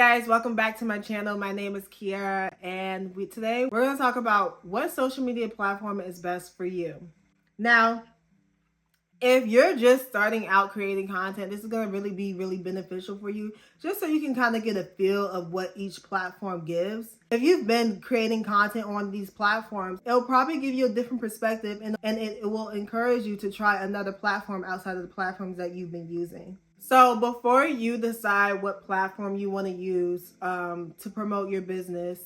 guys, welcome back to my channel. My name is Kiara, and today we're going to talk about what social media platform is best for you. Now, if you're just starting out creating content, this is going to be really beneficial for you, just so you can kind of get a feel of what each platform gives. If you've been creating content on these platforms, it'll probably give you a different perspective, and it will encourage you to try another platform outside of the platforms that you've been using. So before you decide what platform you want to use to promote your business,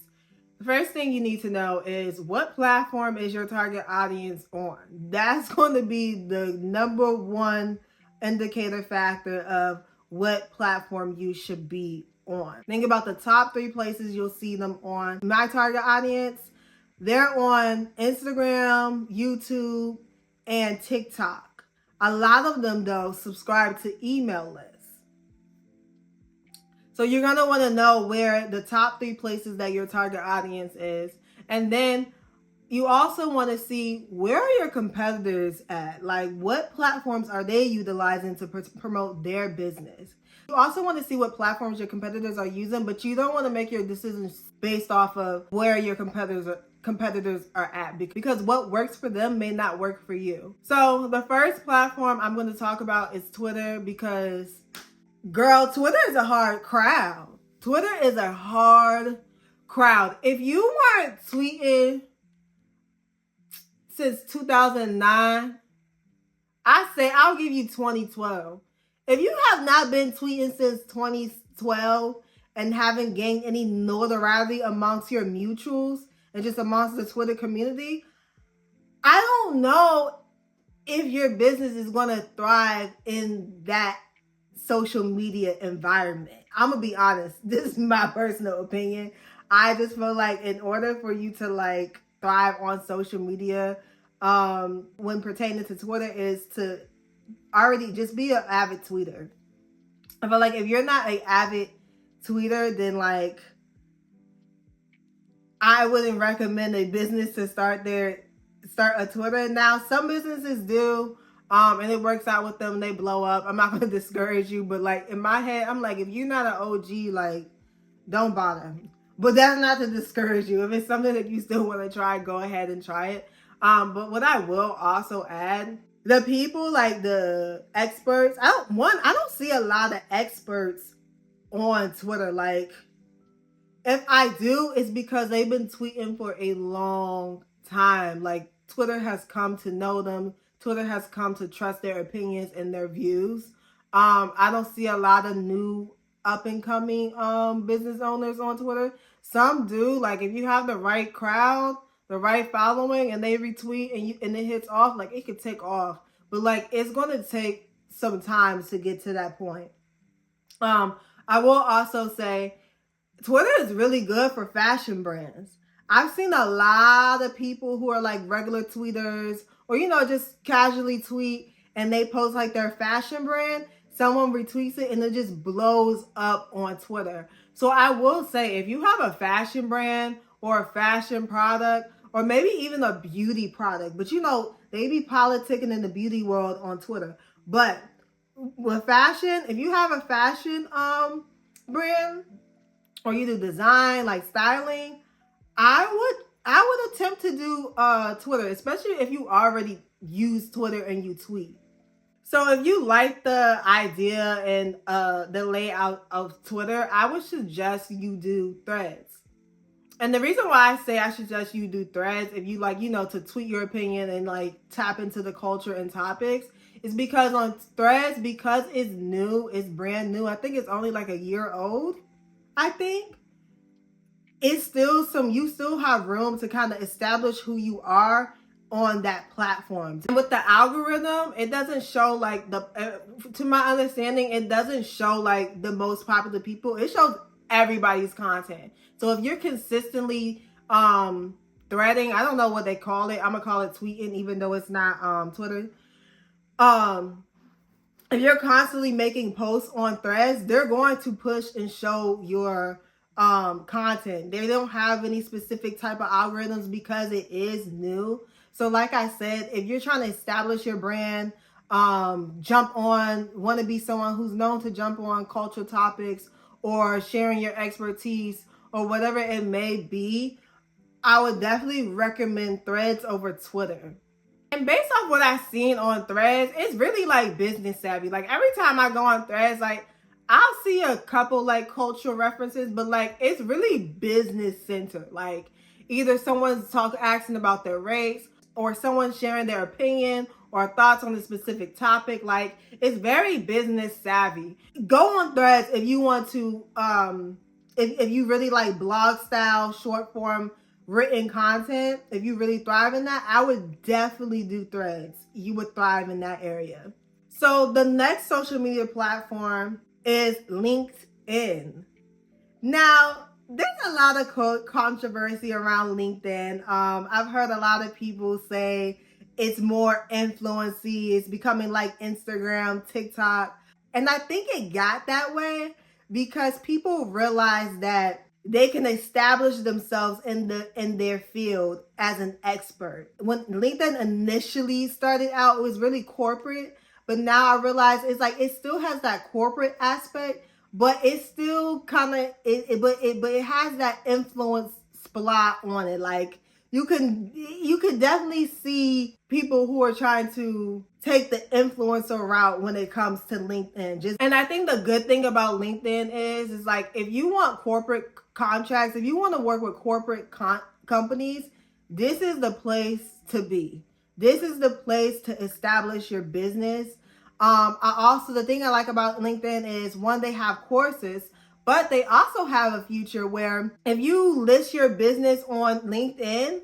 the first thing you need to know is what platform is your target audience on. That's going to be the number one indicator factor of what platform you should be on. Think about the top 3 places you'll see them on. My target audience, they're on Instagram, YouTube, and TikTok. A lot of them, though, subscribe to email lists. So you're going to want to know where the top 3 places that your target audience is. And then you also want to see where are your competitors at? Like, what platforms are they utilizing to promote their business? You also want to see what platforms your competitors are using, but you don't want to make your decisions based off of where your competitors are at, because what works for them may not work for you. So the first platform I'm going to talk about is Twitter, because girl, Twitter is a hard crowd. Twitter is a hard crowd. If you weren't tweeting since 2009, I say I'll give you 2012. If you have not been tweeting since 2012 and haven't gained any notoriety amongst your mutuals and just amongst the Twitter community, I don't know if your business is going to thrive in that social media environment. I'm gonna be honest, this is my personal opinion. I just feel like in order for you to thrive on social media, when pertaining to Twitter, is to already just be an avid tweeter. I feel like if you're not an avid tweeter, then I wouldn't recommend a business to start a Twitter. Now, some businesses do, and it works out with them, they blow up. I'm not going to discourage you, but in my head, I'm like, if you're not an OG, don't bother. But that's not to discourage you. If it's something that you still want to try, go ahead and try it. But what I will also add, the people, the experts, I don't see a lot of experts on Twitter. If I do, it's because they've been tweeting for a long time. Twitter has come to know them. Twitter has come to trust their opinions and their views. I don't see a lot of new up-and-coming business owners on Twitter. Some do. If you have the right crowd, the right following, and they retweet and it hits off, it could take off. But it's going to take some time to get to that point. I will also say Twitter is really good for fashion brands. I've seen a lot of people who are regular tweeters, or just casually tweet, and they post their fashion brand. Someone retweets it and it just blows up on Twitter. So I will say, if you have a fashion brand or a fashion product, or maybe even a beauty product, but they be politicking in the beauty world on Twitter. But with fashion, if you have a fashion brand, or you do design, styling, I would attempt to do Twitter, especially if you already use Twitter and you tweet. So if you like the idea and the layout of Twitter, I would suggest you do Threads. And the reason why I say I suggest you do Threads, if you to tweet your opinion and tap into the culture and topics, is because on Threads, because it's new, it's brand new. I think it's only a year old. I think it's still you still have room to kind of establish who you are on that platform. And with the algorithm, it doesn't show to my understanding, it doesn't show the most popular people. It shows everybody's content. So if you're consistently threading, I don't know what they call it. I'm gonna call it tweeting, even though it's not Twitter. If you're constantly making posts on Threads, they're going to push and show your content. They don't have any specific type of algorithms because it is new. So like I said, if you're trying to establish your brand, want to be someone who's known to jump on cultural topics, or sharing your expertise or whatever it may be, I would definitely recommend Threads over Twitter. And based off what I've seen on Threads, it's really like business savvy. Like every time I go on Threads, like I'll see a couple like cultural references, but like it's really business centered. Like either someone's asking about their rates, or someone sharing their opinion or thoughts on a specific topic. Like it's very business savvy. Go on Threads if you want to, if you really like blog style, short form written content. If you really thrive in that, I would definitely do Threads. You would thrive in that area. So the next social media platform is LinkedIn. Now, there's a lot of controversy around LinkedIn. I've heard a lot of people say it's more influency. It's becoming like Instagram, TikTok. And I think it got that way because people realize that they can establish themselves in their field as an expert. When LinkedIn initially started out, it was really corporate, but now I realize it's like it still has that corporate aspect, but it's still kind of but it has that influence spot on it. Like you can definitely see people who are trying to take the influencer route when it comes to LinkedIn. And I think the good thing about LinkedIn is like if you want corporate contracts, if you want to work with corporate companies, this is the place to be. This is the place to establish your business. The thing I like about LinkedIn is one, they have courses, but they also have a feature where if you list your business on LinkedIn,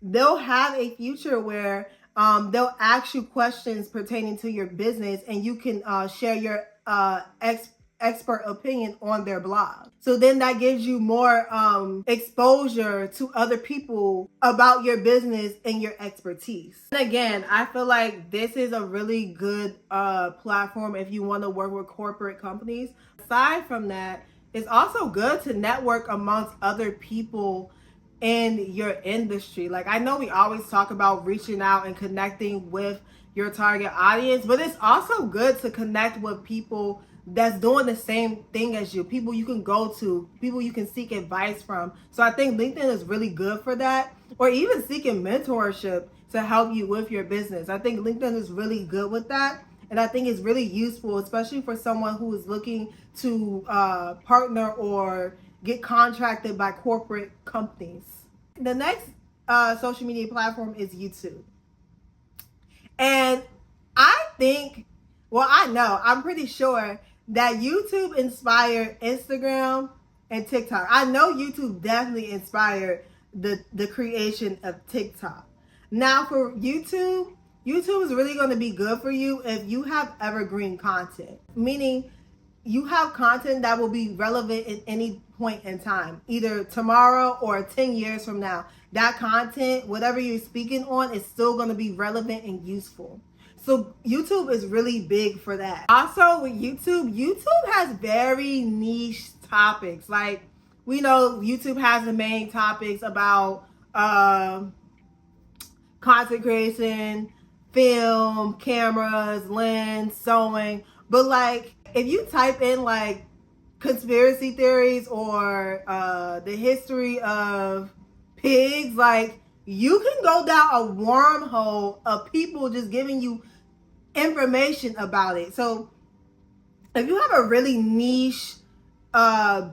they'll have a feature where they'll ask you questions pertaining to your business, and you can share your expert opinion on their blog. So then that gives you more exposure to other people about your business and your expertise. And again, I feel like this is a really good platform if you want to work with corporate companies. Aside from that, it's also good to network amongst other people in your industry. Like I know we always talk about reaching out and connecting with your target audience, but it's also good to connect with people that's doing the same thing as you, people you can go to, people you can seek advice from. So I think LinkedIn is really good for that, or even seeking mentorship to help you with your business. I think LinkedIn is really good with that, and I think it's really useful, especially for someone who is looking to partner or get contracted by corporate companies. The next social media platform is YouTube. And I think, well, I know, I'm pretty sure that YouTube inspired Instagram and TikTok. I know YouTube definitely inspired the creation of TikTok. Now for YouTube is really going to be good for you if you have evergreen content, meaning you have content that will be relevant at any point in time, either tomorrow or 10 years from now. That content, whatever you're speaking on, is still going to be relevant and useful. So YouTube is really big for that. Also with YouTube has very niche topics. Like we know YouTube has the main topics about content creation, film, cameras, lens, sewing. But like if you type in like conspiracy theories or the history of pigs, like you can go down a wormhole of people just giving you information about it. So if you have a really niche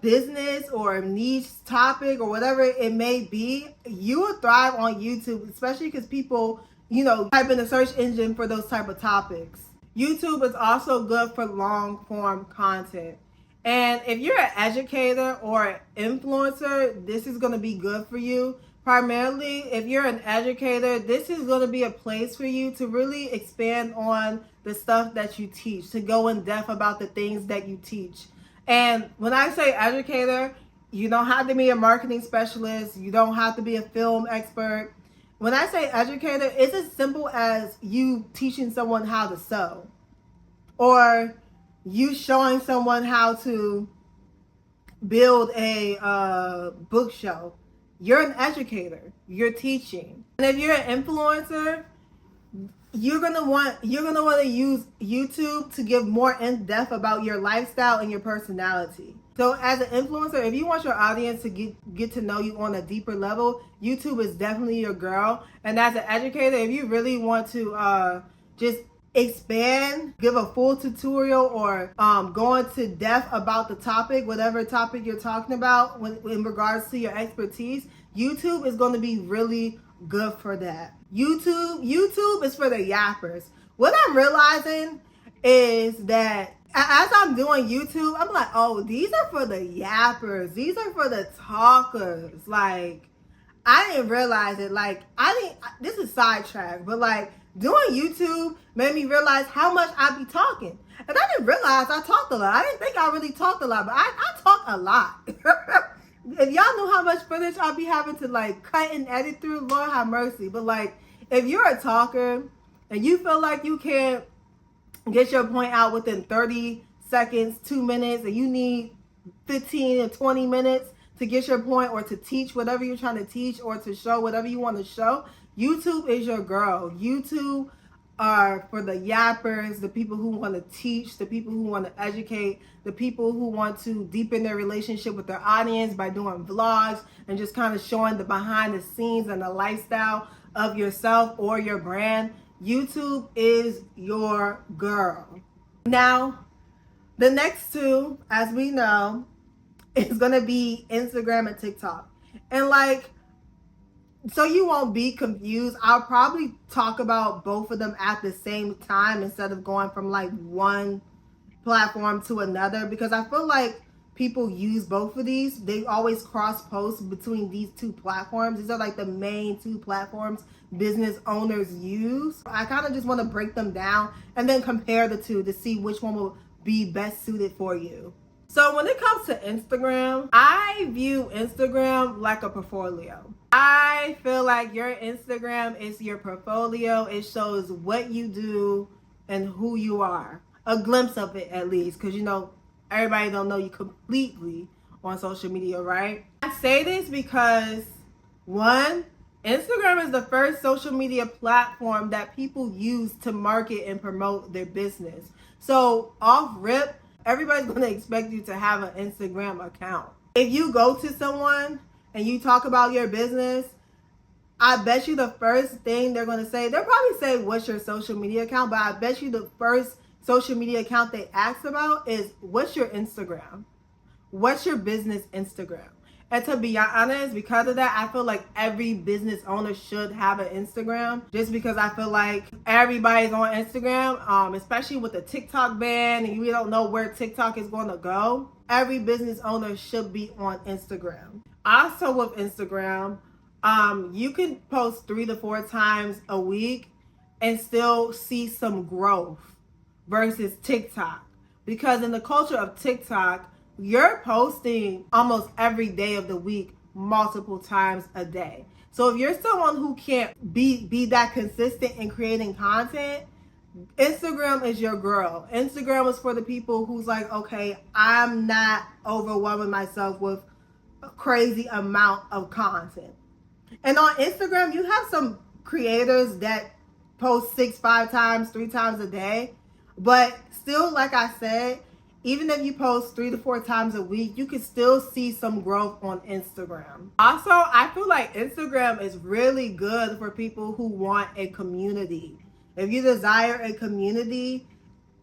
business or niche topic or whatever it may be, you will thrive on YouTube, especially because people, type in a search engine for those type of topics. YouTube is also good for long form content. And if you're an educator or an influencer, this is going to be good for you. Primarily, if you're an educator, this is going to be a place for you to really expand on the stuff that you teach, to go in depth about the things that you teach. And when I say educator, you don't have to be a marketing specialist. You don't have to be a film expert. When I say educator, it's as simple as you teaching someone how to sew, or you showing someone how to build a bookshelf. You're an educator. You're teaching. And if you're an influencer, you're gonna want to use YouTube to give more in depth about your lifestyle and your personality. So as an influencer, if you want your audience to get to know you on a deeper level, YouTube is definitely your girl. And as an educator, if you really want to just expand, give a full tutorial, or go into depth about the topic, whatever topic you're talking about in regards to your expertise, YouTube is going to be really good for that. YouTube is for the yappers. What I'm realizing is that as I'm doing YouTube, I'm like, oh, these are for the yappers. These are for the talkers. Like, I didn't realize it. Like, this is sidetrack, but like, doing YouTube made me realize how much I be talking. And I didn't realize I talked a lot. I didn't think I really talked a lot, but I talk a lot. If y'all knew how much footage I'll be having to like cut and edit through, Lord have mercy. But like, if you're a talker and you feel like you can't get your point out within 30 seconds, 2 minutes, and you need 15 or 20 minutes to get your point, or to teach whatever you're trying to teach, or to show whatever you want to show, YouTube is your girl. YouTube are for the yappers, the people who want to teach, the people who want to educate, the people who want to deepen their relationship with their audience by doing vlogs and just kind of showing the behind the scenes and the lifestyle of yourself or your brand. YouTube is your girl. Now, the next two, as we know, is going to be Instagram and TikTok. And like, so you won't be confused, I'll probably talk about both of them at the same time instead of going from like one platform to another, because I feel like people use both of these. They always cross post between these two platforms. These are like the main two platforms business owners use. I kind of just want to break them down and then compare the two to see which one will be best suited for you. So when it comes to Instagram, I view Instagram like a portfolio. I feel like your Instagram is your portfolio. It shows what you do and who you are. A glimpse of it, at least, because you know everybody don't know you completely on social media, right? I say this because, one, Instagram is the first social media platform that people use to market and promote their business. So off rip, everybody's going to expect you to have an Instagram account. If you go to someone and you talk about your business, I bet you the first thing they're going to say, they'll probably say, what's your social media account? But I bet you the first social media account they ask about is, what's your Instagram? What's your business Instagram? And to be honest, because of that, I feel like every business owner should have an Instagram, just because I feel like everybody's on Instagram, especially with the TikTok ban, and we don't know where TikTok is going to go. Every business owner should be on Instagram. Also with Instagram, you can post 3 to 4 times a week and still see some growth versus TikTok. Because in the culture of TikTok, you're posting almost every day of the week, multiple times a day. So if you're someone who can't be that consistent in creating content, Instagram is your girl. Instagram is for the people who's like, okay, I'm not overwhelming myself with a crazy amount of content. And on Instagram, you have some creators that post 5 times, 3 times a day. But still, like I said, even if you post 3 to 4 times a week, you can still see some growth on Instagram. Also, I feel like Instagram is really good for people who want a community. If you desire a community,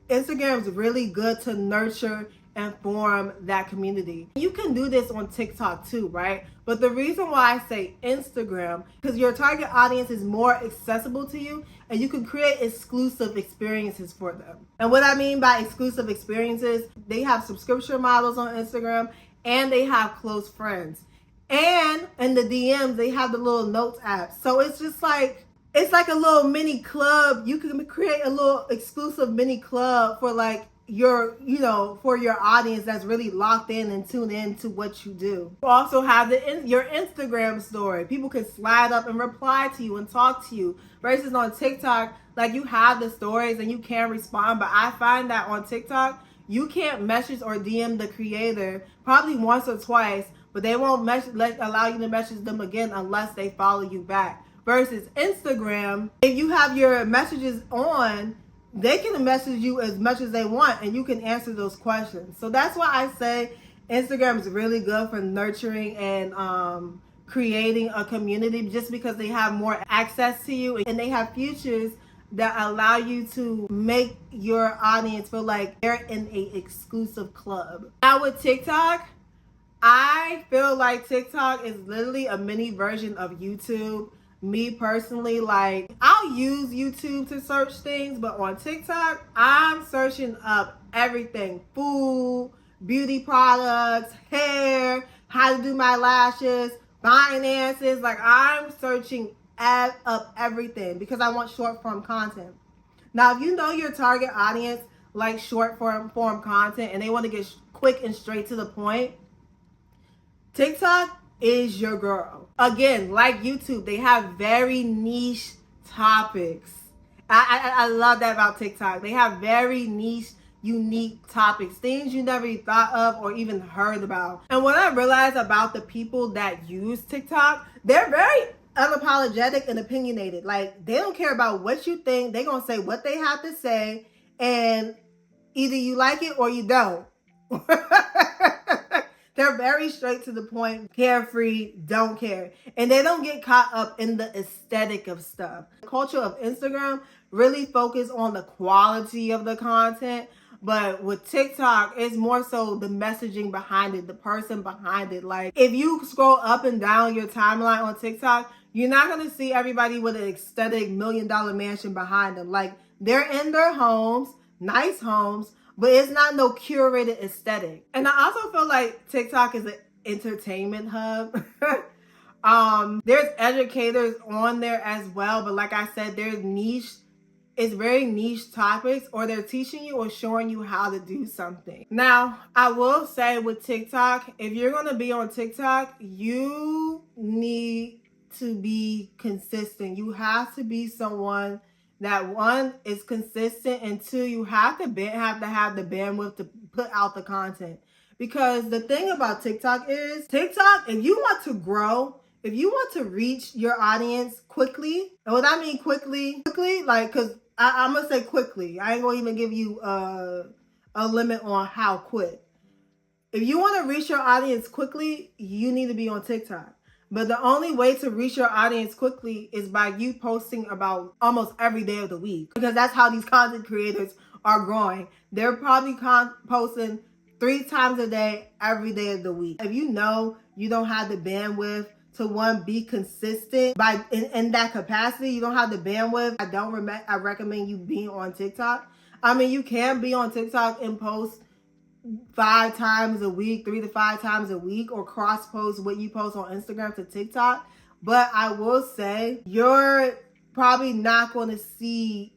Instagram is really good to nurture and form that community. You can do this on TikTok too, right? But the reason why I say Instagram, because your target audience is more accessible to you and you can create exclusive experiences for them. And what I mean by exclusive experiences, they have subscription models on Instagram and they have close friends. And in the DMs, they have the little notes app. So it's just like, it's like a little mini club. You can create a little exclusive mini club for like your, for your audience that's really locked in and tuned in to what you do. You also have your Instagram story. People can slide up and reply to you and talk to you. Versus on TikTok, like you have the stories and you can respond. But I find that on TikTok, you can't message or DM the creator probably once or twice, but they won't allow you to message them again unless they follow you back. Versus Instagram, if you have your messages on, they can message you as much as they want and you can answer those questions. So that's why I say Instagram is really good for nurturing and creating a community just because they have more access to you and they have features that allow you to make your audience feel like they're in a exclusive club. Now with TikTok, I feel like TikTok is literally a mini version of YouTube. Me personally, like, I'll use YouTube to search things, but on TikTok, I'm searching up everything: food, beauty products, hair, how to do my lashes, finances. Like, I'm searching up everything because I want short form content. Now, if you know your target audience like short form content and they want to get quick and straight to the point, TikTok is your girl. Again, like YouTube, they have very niche topics. I love that about TikTok. They have very niche, unique topics, things you never thought of or even heard about. And what I realized about the people that use TikTok, they're very unapologetic and opinionated. Like, they don't care about what you think. They're going to say what they have to say, and either you like it or you don't. They're very straight to the point, carefree, don't care. And they don't get caught up in the aesthetic of stuff. The culture of Instagram really focus on the quality of the content. But with TikTok, it's more so the messaging behind it, the person behind it. Like, if you scroll up and down your timeline on TikTok, you're not going to see everybody with an aesthetic $1 million mansion behind them. Like, they're in their homes, nice homes, but it's not no curated aesthetic. And I also feel like TikTok is an entertainment hub. There's educators on there as well, but like I said, there's niche, it's very niche topics, or they're teaching you or showing you how to do something. Now, I will say with TikTok, if you're gonna be on TikTok, you need to be consistent. You have to be someone that, one, is consistent, and two, you have to have the bandwidth to put out the content. Because the thing about TikTok is, TikTok, if you want to grow, if you want to reach your audience quickly, and what I mean quickly, like, because I'm going to say quickly. I ain't going to even give you a limit on how quick. If you want to reach your audience quickly, you need to be on TikTok. But the only way to reach your audience quickly is by you posting about almost every day of the week. Because that's how these content creators are growing. They're probably posting 3 times a day, every day of the week. If you know you don't have the bandwidth to, one, be consistent in that capacity, you don't have the bandwidth, I recommend you being on TikTok. I mean, you can be on TikTok and post 5 times a week, 3 to 5 times a week, or cross post what you post on Instagram to TikTok. But I will say, you're probably not going to see,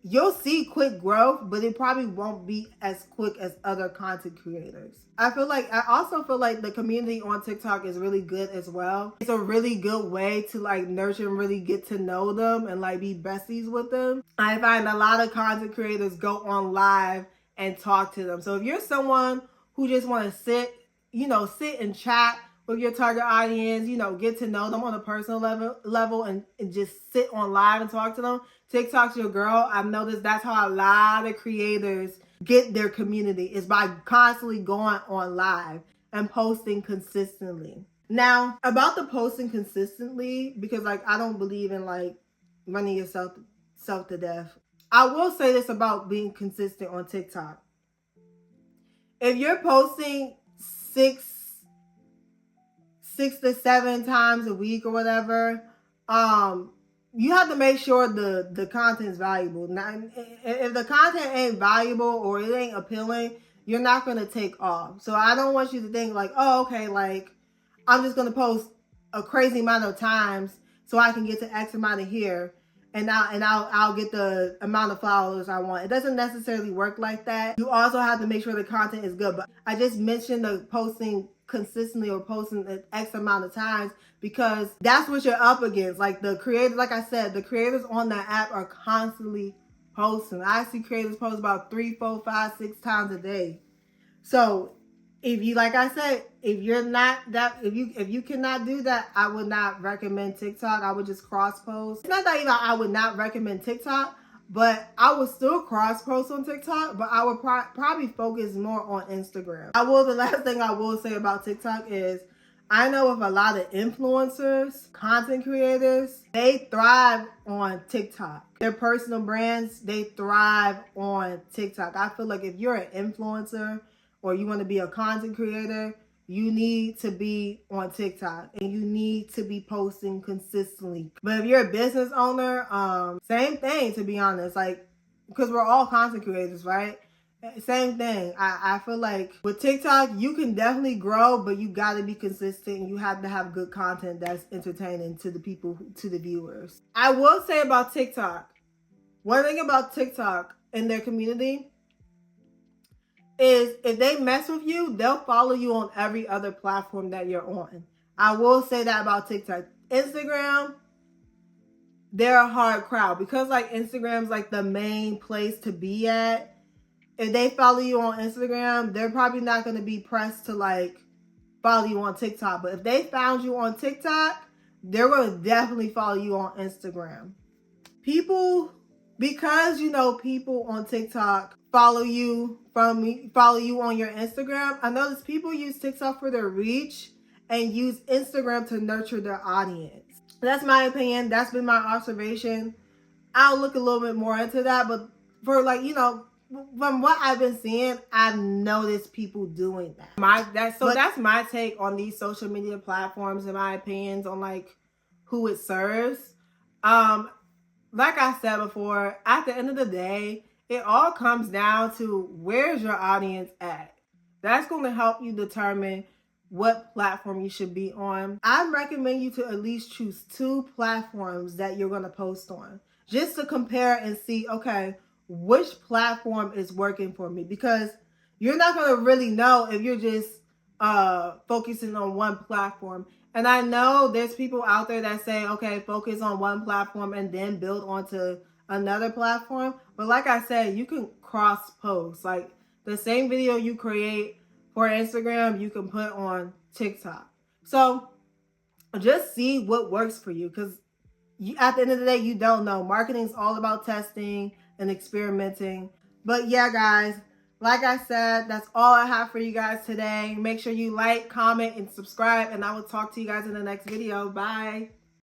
you'll see quick growth, but it probably won't be as quick as other content creators. I also feel like the community on TikTok is really good as well. It's a really good way to like nurture and really get to know them and like be besties with them. I find a lot of content creators go on live and talk to them. So if you're someone who just want to sit and chat with your target audience, get to know them on a personal level and just sit on live and talk to them, TikTok's your girl. I've noticed that's how a lot of creators get their community, is by constantly going on live and posting consistently. Now, about the posting consistently, because like I don't believe in like running yourself to death. I will say this about being consistent on TikTok. If you're posting 6 to 7 times a week or whatever, you have to make sure the content is valuable. Now, if the content ain't valuable or it ain't appealing, you're not going to take off. So I don't want you to think like, oh, okay, like I'm just going to post a crazy amount of times so I can get to X amount of here. And I'll get the amount of followers I want. It doesn't necessarily work like that. You also have to make sure the content is good. But I just mentioned the posting consistently or posting an X amount of times because that's what you're up against. Like the creators, like I said, the creators on that app are constantly posting. I see creators post about 3, 4, 5, 6 times a day. So if you, like I said, if you cannot do that, I would not recommend TikTok. I would just cross post. It's not that even I would not recommend TikTok, but I would still cross post on TikTok, but I would probably focus more on Instagram. The last thing I will say about TikTok is I know of a lot of influencers, content creators, they thrive on TikTok. Their personal brands, they thrive on TikTok. I feel like if you're an influencer or you want to be a content creator, you need to be on TikTok and you need to be posting consistently. But if you're a business owner, same thing, to be honest, like, because we're all content creators, right? Same thing. I feel like with TikTok, you can definitely grow, but you got to be consistent. You have to have good content that's entertaining to the people, to the viewers. I will say about TikTok, one thing about TikTok and their community is if they mess with you, they'll follow you on every other platform that you're on. I will say that about TikTok. Instagram, they're a hard crowd because like Instagram's like the main place to be at. If they follow you on Instagram, they're probably not going to be pressed to like follow you on TikTok. But if they found you on TikTok, they're going to definitely follow you on Instagram. Because people on TikTok follow you on your Instagram, I notice people use TikTok for their reach and use Instagram to nurture their audience. That's my opinion. That's been my observation. I'll look a little bit more into that, but for from what I've been seeing, I've noticed people doing that. That's my take on these social media platforms and my opinions on like who it serves. Like I said before, at the end of the day, it all comes down to where's your audience at. That's going to help you determine what platform you should be on. I recommend you to at least choose 2 platforms that you're going to post on, just to compare and see, okay, which platform is working for me, because you're not going to really know if you're just focusing on one platform. And I know there's people out there that say, okay, focus on one platform and then build onto another platform. But like I said, you can cross post. Like the same video you create for Instagram, you can put on TikTok. So just see what works for you, because at the end of the day, you don't know. Marketing is all about testing and experimenting. But yeah, guys, like I said, that's all I have for you guys today. Make sure you like, comment, and subscribe, and I will talk to you guys in the next video. Bye.